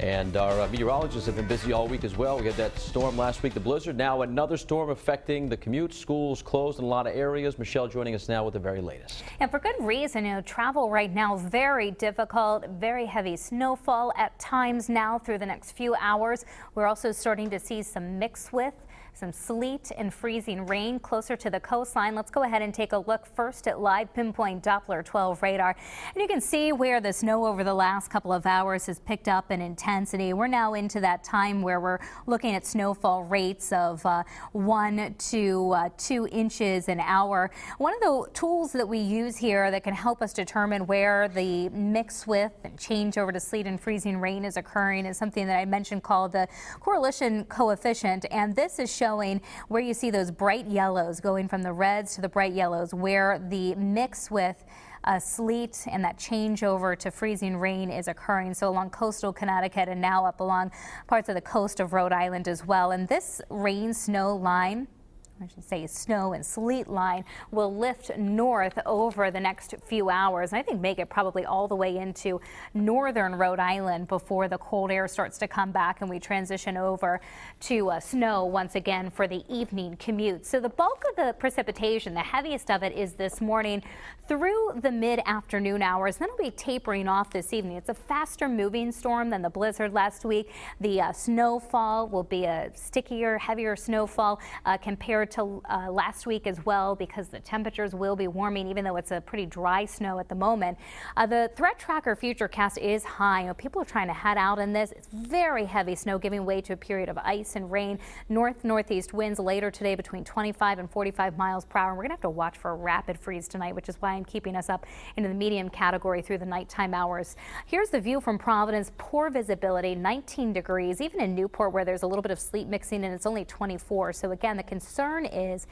And our meteorologists have been busy all week as well. We had that storm last week, the blizzard. Now another storm affecting the commute. Schools closed in a lot of areas. Michelle joining us now with the very latest. And for good reason. Travel right now very difficult. Very heavy snowfall at times now through the next few hours. We're also starting to see some mix with some sleet and freezing rain closer to the coastline. Let's go ahead and take a look first at live Pinpoint Doppler 12 radar. And you can see where the snow over the last couple of hours has picked up in intensity. We're now into that time where we're looking at snowfall rates of 1 to 2 inches an hour. One of the tools that we use here that can help us determine where the mix with and change over to sleet and freezing rain is occurring is something that I mentioned called the correlation coefficient. And this is showing where you see those bright yellows going from the reds to the bright yellows, where the mix with sleet and that changeover to freezing rain is occurring. So along coastal Connecticut and now up along parts of the coast of Rhode Island as well. And this rain snow line, I should say snow and sleet line, will lift north over the next few hours. And I think make it probably all the way into northern Rhode Island before the cold air starts to come back and we transition over to snow once again for the evening commute. So the bulk of the precipitation, the heaviest of it, is this morning through the mid-afternoon hours. Then it'll be tapering off this evening. It's a faster moving storm than the blizzard last week. The snowfall will be a stickier, heavier snowfall compared to last week as well, because the temperatures will be warming even though it's a pretty dry snow at the moment. The threat tracker Futurecast is high. People are trying to head out in this. It's very heavy snow giving way to a period of ice and rain. Northeast winds later today between 25 and 45 miles per hour. And we're gonna have to watch for a rapid freeze tonight, which is why I'm keeping us up into the medium category through the nighttime hours. Here's the view from Providence. Poor visibility, 19 degrees, even in Newport where there's a little bit of sleet mixing and it's only 24. So again, the concern is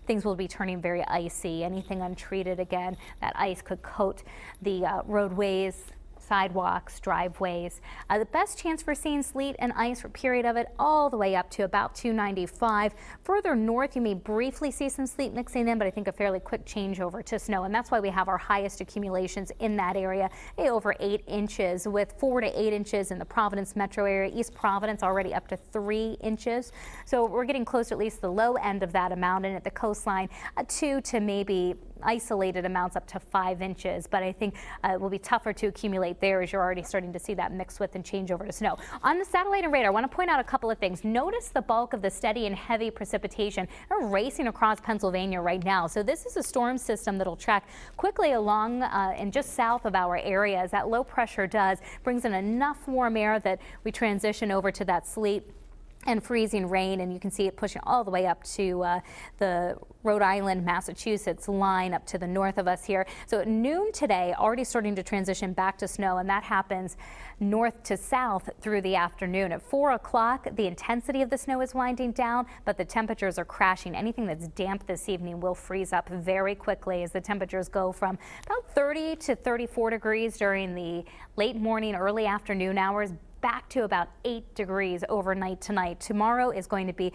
things will be turning very icy. Anything untreated, again, that ice could coat the roadways, sidewalks, driveways. The best chance for seeing sleet and ice for a period of it all the way up to about 295. Further north, you may briefly see some sleet mixing in, but I think a fairly quick changeover to snow. And that's why we have our highest accumulations in that area, over 8 inches, with 4 to 8 inches in the Providence metro area. East Providence already up to 3 inches. So we're getting close to at least the low end of that amount, and at the coastline, 2 to maybe isolated amounts up to 5 inches, but I think it will be tougher to accumulate there as you're already starting to see that mix with and change over to snow. On the satellite and radar, I want to point out a couple of things. Notice the bulk of the steady and heavy precipitation are racing across Pennsylvania right now. So this is a storm system that'll track quickly along and just south of our area. As that low pressure brings in enough warm air that we transition over to that sleet and freezing rain, and you can see it pushing all the way up to the Rhode Island, Massachusetts line up to the north of us here. So at noon today, already starting to transition back to snow, and that happens north to south through the afternoon. At 4 o'clock, the intensity of the snow is winding down, but the temperatures are crashing. Anything that's damp this evening will freeze up very quickly as the temperatures go from about 30 to 34 degrees during the late morning, early afternoon hours, back to about 8 degrees overnight tonight. Tomorrow is going to be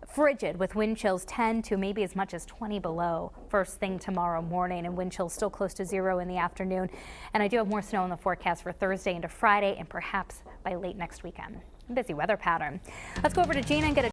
frigid with wind chills 10 to maybe as much as 20 below first thing tomorrow morning, and wind chills still close to 0 in the afternoon. And I do have more snow in the forecast for Thursday into Friday and perhaps by late next weekend. Busy weather pattern. Let's go over to Gina and get a